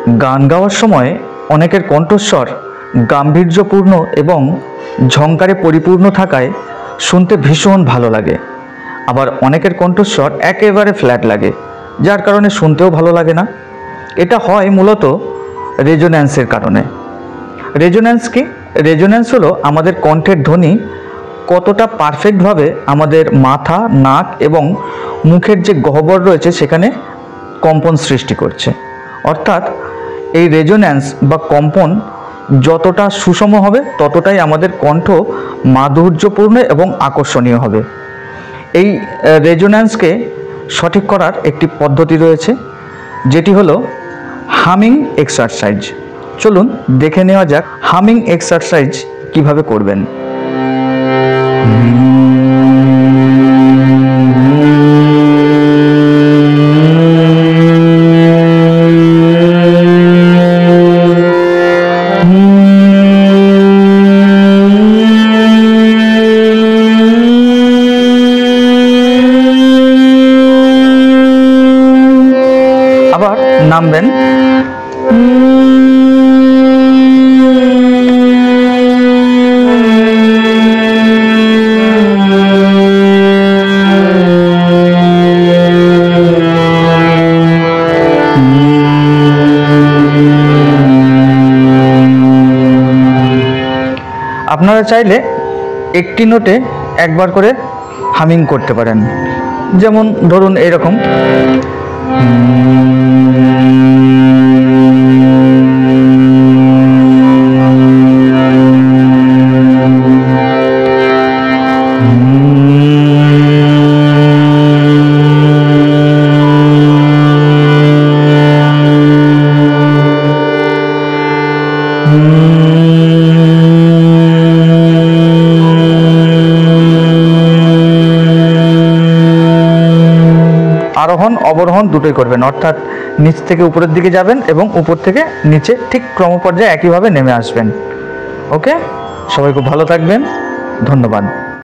গান গাওয়ার সময় অনেকের কণ্ঠস্বর গাম্ভীর্যপূর্ণ এবং ঝংকারে পরিপূর্ণ থাকায় শুনতে ভীষণ ভালো লাগে। আবার অনেকের কণ্ঠস্বর একেবারে ফ্ল্যাট লাগে, যার কারণে শুনতেও ভালো লাগে না। এটা হয় মূলত রেজোন্যান্সের কারণে। রেজোন্যান্স কি? রেজোন্যান্স হলো আমাদের কণ্ঠের ধ্বনি কতটা পারফেক্টভাবে আমাদের মাথা, নাক এবং মুখের যে গহ্বর রয়েছে সেখানে কম্পন সৃষ্টি করছে। অর্থাৎ এই রেজোন্যান্স বা কম্পন যতটা সুষম হবে ততটাই আমাদের কণ্ঠ মাধুর্যপূর্ণ এবং আকর্ষণীয় হবে। এই রেজোন্যান্সকে সঠিক করার একটি পদ্ধতি রয়েছে, যেটি হলো হামিং এক্সারসাইজ। চলুন দেখে নেওয়া যাক হামিং এক্সারসাইজ কিভাবে করবেন। আবার নামবেন। আপনারা চাইলে একটি নোটে একবার করে হামিং করতে পারেন, যেমন ধরুন এরকম। আরোহণ অবরোহণ দুটোই করবেন, অর্থাৎ নিচ থেকে উপরের দিকে যাবেন এবং উপর থেকে নিচে ঠিক ক্রমপর্যায়ে একইভাবে নেমে আসবেন। ওকে, সবাই খুব ভালো থাকবেন। ধন্যবাদ।